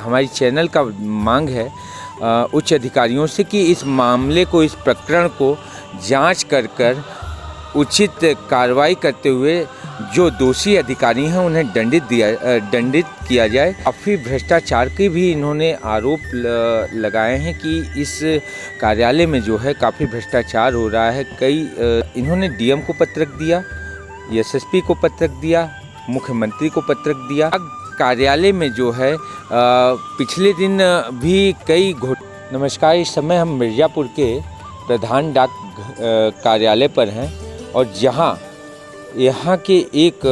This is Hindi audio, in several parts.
हमारी चैनल का मांग है उच्च अधिकारियों से कि इस मामले को, इस प्रकरण को जांच कर उचित कार्रवाई करते हुए जो दोषी अधिकारी हैं उन्हें दंडित किया जाए। काफ़ी भ्रष्टाचार के भी इन्होंने आरोप लगाए हैं कि इस कार्यालय में जो है काफ़ी भ्रष्टाचार हो रहा है। इन्होंने डीएम को पत्रक दिया, एसएसपी को पत्रक दिया, मुख्यमंत्री को पत्रक दिया। कार्यालय में जो है पिछले दिन भी कई नमस्कार, इस समय हम मिर्ज़ापुर के प्रधान डाक कार्यालय पर हैं और यहाँ के एक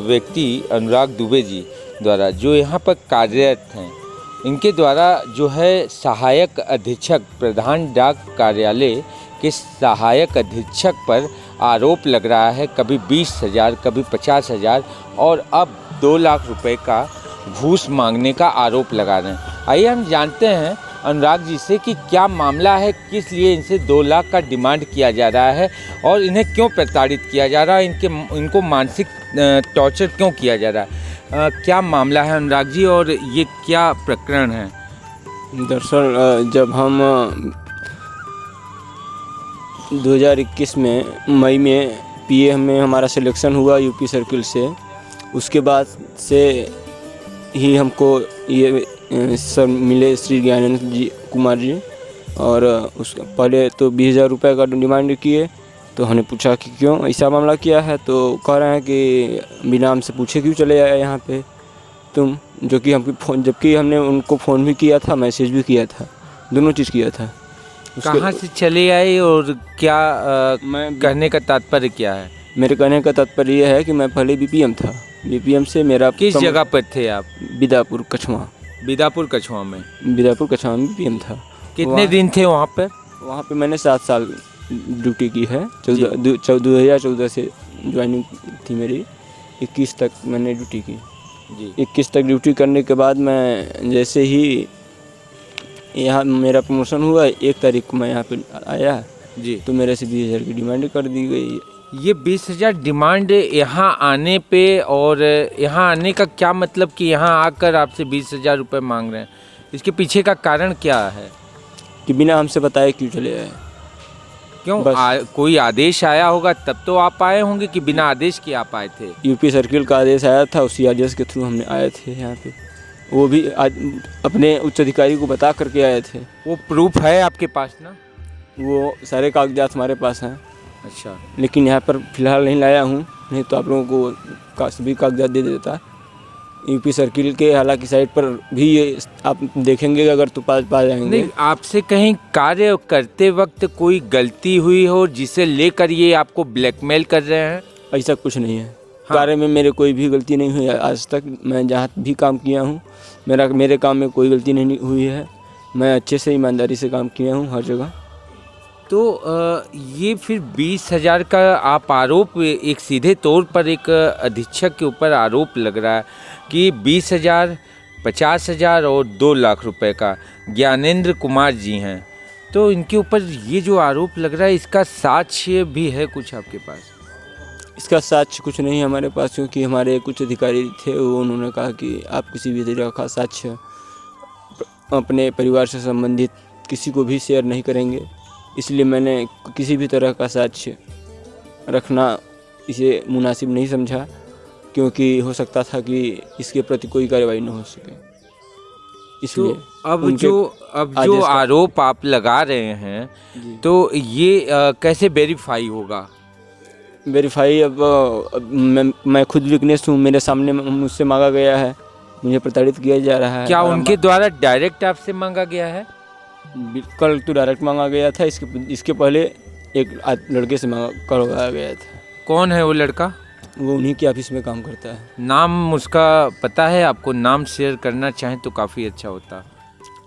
व्यक्ति अनुराग दुबे जी द्वारा जो यहाँ पर कार्यरत हैं, इनके द्वारा जो है सहायक अधीक्षक, प्रधान डाक कार्यालय के सहायक अधीक्षक पर आरोप लग रहा है। कभी 20,000, कभी 50,000 और अब 2 लाख रुपए का घूस मांगने का आरोप लगा रहे हैं। आइए हम जानते हैं अनुराग जी से कि क्या मामला है, किस लिए इनसे 2 लाख का डिमांड किया जा रहा है और इन्हें क्यों प्रताड़ित किया जा रहा है, इनको मानसिक टॉर्चर क्यों किया जा रहा है। क्या मामला है अनुराग जी और ये क्या प्रकरण है? दरअसल जब हम 2021 में मई में पीए में हमारा सिलेक्शन हुआ यूपी सर्किल से, उसके बाद से ही हमको ये सर मिले श्री ज्ञानेंद्र कुमार जी, और उसके पहले तो 20,000 रुपये का डिमांड किए। तो हमने पूछा कि क्यों ऐसा मामला किया है, तो कह रहे हैं कि बिना हमसे पूछे क्यों चले आए यहाँ पे तुम, जो कि जबकि हमने उनको फ़ोन भी किया था, मैसेज भी किया था, दोनों चीज़ किया था। कहाँ से चले आए और क्या मैं कहने का तात्पर्य क्या है? मेरे कहने का तात्पर्य यह है कि मैं पहले बीपीएम था, बीपीएम से मेरा किस जगह पर थे आप? बिदापुर कछवा। बिदापुर कछवा में बीपीएम था। कितने दिन थे वहाँ पर? वहाँ पे मैंने 7 साल ड्यूटी की है। 2014 से ज्वाइनिंग थी मेरी, 21 तक मैंने ड्यूटी की जी। 21 तक ड्यूटी करने के बाद मैं जैसे ही यहाँ मेरा प्रमोशन हुआ, 1 तारीख को मैं यहाँ पे आया जी, तो मेरे से 20,000 की डिमांड कर दी गई। ये 20,000 डिमांड यहाँ आने पे, और यहाँ आने का क्या मतलब कि यहाँ आकर आपसे 20,000 रुपये मांग रहे हैं, इसके पीछे का कारण क्या है? कि बिना हमसे बताए क्यों चले आए? क्यों कोई आदेश आया होगा तब तो आप आए होंगे कि बिना आदेश के आप आए थे? यूपी सर्किल का आदेश आया था, उसी आदेश के थ्रू हमने आए थे यहाँ पे। वो भी अपने उच्च अधिकारी को बता करके आए थे। वो प्रूफ है आपके पास ना? वो सारे कागजात हमारे पास हैं। अच्छा, लेकिन यहाँ पर फ़िलहाल नहीं लाया हूँ, नहीं तो आप लोगों को सभी कागजात दे देता। यूपी सर्किल के हालांकि साइट पर भी ये आप देखेंगे अगर तो पा जाएंगे। नहीं, आपसे कहीं कार्य करते वक्त कोई गलती हुई हो जिसे लेकर ये आपको ब्लैकमेल कर रहे हैं? ऐसा कुछ नहीं है। हाँ। कार्य में मेरे कोई भी गलती नहीं हुई आज तक। मैं जहाँ भी काम किया हूँ, मेरे काम में कोई गलती नहीं हुई है। मैं अच्छे से ईमानदारी से काम किया हूँ हर जगह। तो ये फिर 20,000 का आप आरोप, एक सीधे तौर पर एक अधीक्षक के ऊपर आरोप लग रहा है कि 20,000, 50,000 और 2 लाख रुपए का ज्ञानेंद्र कुमार जी हैं, तो इनके ऊपर ये जो आरोप लग रहा है, इसका साक्ष्य भी है कुछ आपके पास? इसका साक्ष्य कुछ नहीं है हमारे पास, क्योंकि हमारे कुछ अधिकारी थे, उन्होंने कहा कि आप किसी भी तरह का साक्ष्य अपने परिवार से संबंधित किसी को भी शेयर नहीं करेंगे। इसलिए मैंने किसी भी तरह का साक्ष्य रखना इसे मुनासिब नहीं समझा, क्योंकि हो सकता था कि इसके प्रति कोई कार्रवाई न हो सके। इसलिए तो अब जो आरोप आप लगा रहे हैं, तो ये कैसे वेरीफाई होगा? वेरीफाई अब मैं खुद विटनेस हूँ, मेरे सामने मुझसे मांगा गया है, मुझे प्रताड़ित किया जा रहा है। क्या उनके द्वारा डायरेक्ट आपसे मांगा गया है? कल तो डायरेक्ट मांगा गया था, इसके पहले एक लड़के से करवाया गया था। कौन है वो लड़का? वो उन्हीं के ऑफिस में काम करता है। नाम उसका पता है आपको? नाम शेयर करना चाहें तो काफ़ी अच्छा होता।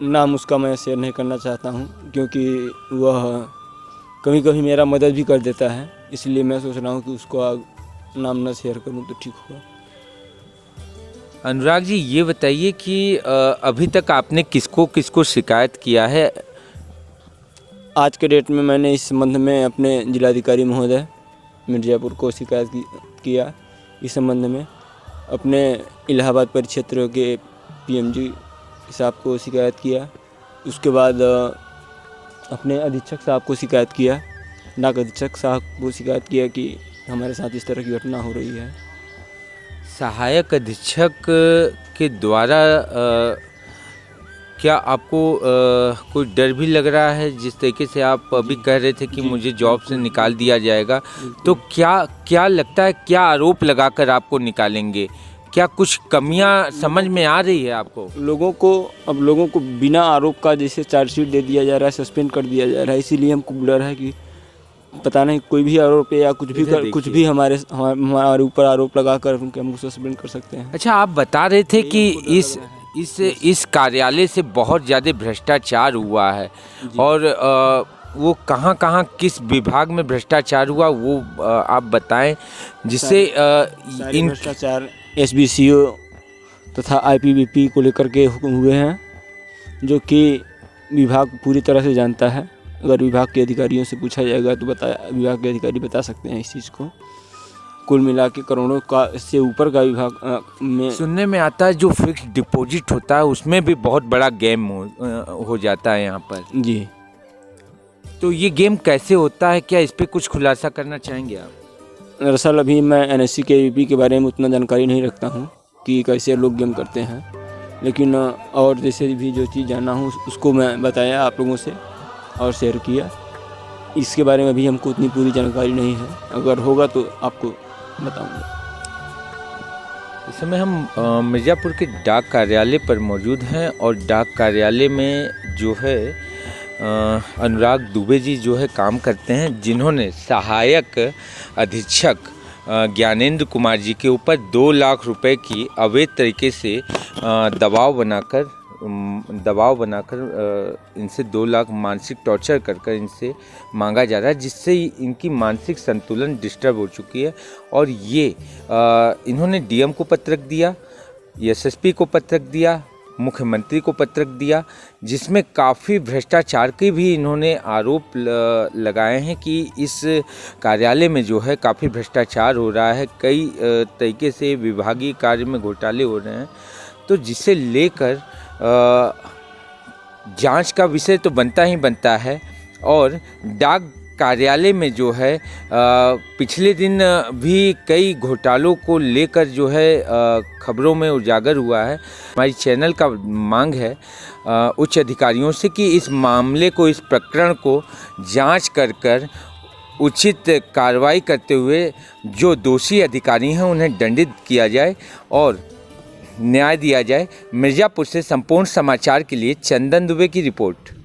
नाम उसका मैं शेयर नहीं करना चाहता हूँ, क्योंकि वह कभी कभी मेरा मदद भी कर देता है, इसलिए मैं सोच रहा हूँ कि उसको नाम न शेयर करूँ तो ठीक होगा। अनुराग जी, ये बताइए कि अभी तक आपने किसको शिकायत किया है? आज के डेट में मैंने इस संबंध में अपने जिलाधिकारी महोदय मिर्ज़ापुर को शिकायत किया। इस संबंध में अपने इलाहाबाद परिक्षेत्र के पीएमजी साहब को शिकायत किया। उसके बाद अपने अधीक्षक साहब को शिकायत किया, डाक अधीक्षक साहब को शिकायत किया कि हमारे साथ इस तरह की घटना हो रही है। सहायक अधीक्षक के द्वारा क्या आपको कोई डर भी लग रहा है? जिस तरीके से आप अभी कह रहे थे कि मुझे जॉब से निकाल दिया जाएगा, तो क्या लगता है, क्या आरोप लगाकर आपको निकालेंगे? क्या कुछ कमियां समझ में आ रही है आपको? लोगों को बिना आरोप का जैसे चार्जशीट दे दिया जा रहा है, सस्पेंड कर दिया जा रहा है, इसीलिए हमको डर है कि पता नहीं कोई भी आरोप है या कुछ भी हमारे ऊपर आरोप लगाकर हमको सस्पेंड कर सकते हैं। अच्छा, आप बता रहे थे कि इस कार्यालय से बहुत ज़्यादा भ्रष्टाचार हुआ है, और वो कहाँ किस विभाग में भ्रष्टाचार हुआ वो आप बताएं, जिससे इन भ्रष्टाचार SBCO तथा IPBP को लेकर के हुए हैं, जो कि विभाग पूरी तरह से जानता है। अगर विभाग के अधिकारियों से पूछा जाएगा तो विभाग के अधिकारी बता सकते हैं इस चीज़ को। कुल मिला के करोड़ों का से ऊपर का विभाग में सुनने में आता है जो फिक्स डिपॉजिट होता है उसमें भी बहुत बड़ा गेम हो जाता है यहाँ पर। जी, तो ये गेम कैसे होता है, क्या इस पे कुछ खुलासा करना चाहेंगे आप? दरअसल अभी मैं NSC KVP के बारे में उतना जानकारी नहीं रखता हूँ कि कैसे लोग गेम करते हैं, लेकिन और जैसे भी जो चीज़ जाना हूँ उसको मैं बताया आप लोगों से और शेयर किया। इसके बारे में भी हमको उतनी पूरी जानकारी नहीं है, अगर होगा तो आपको बताऊंगा। इस समय हम मिर्ज़ापुर के डाक कार्यालय पर मौजूद हैं, और डाक कार्यालय में जो है अनुराग दुबे जी जो है काम करते हैं, जिन्होंने सहायक अधीक्षक ज्ञानेंद्र कुमार जी के ऊपर 2 लाख रुपए की अवैध तरीके से दबाव बनाकर इनसे 2 लाख मानसिक टॉर्चर कर इनसे मांगा जा रहा है, जिससे इनकी मानसिक संतुलन डिस्टर्ब हो चुकी है। और ये इन्होंने DM को पत्रक दिया, SSP को पत्रक दिया, मुख्यमंत्री को पत्रक दिया, जिसमें काफ़ी भ्रष्टाचार के भी इन्होंने आरोप लगाए हैं कि इस कार्यालय में जो है काफ़ी भ्रष्टाचार हो रहा है, कई तरीके से विभागीय कार्य में घोटाले हो रहे हैं। तो जिसे लेकर जांच का विषय तो बनता ही बनता है। और डाक कार्यालय में जो है पिछले दिन भी कई घोटालों को लेकर जो है खबरों में उजागर हुआ है। हमारी चैनल का मांग है उच्च अधिकारियों से कि इस मामले को, इस प्रकरण को जांच कर उचित कार्रवाई करते हुए जो दोषी अधिकारी हैं उन्हें दंडित किया जाए और न्याय दिया जाए। मिर्ज़ापुर से संपूर्ण समाचार के लिए चंदन दुबे की रिपोर्ट।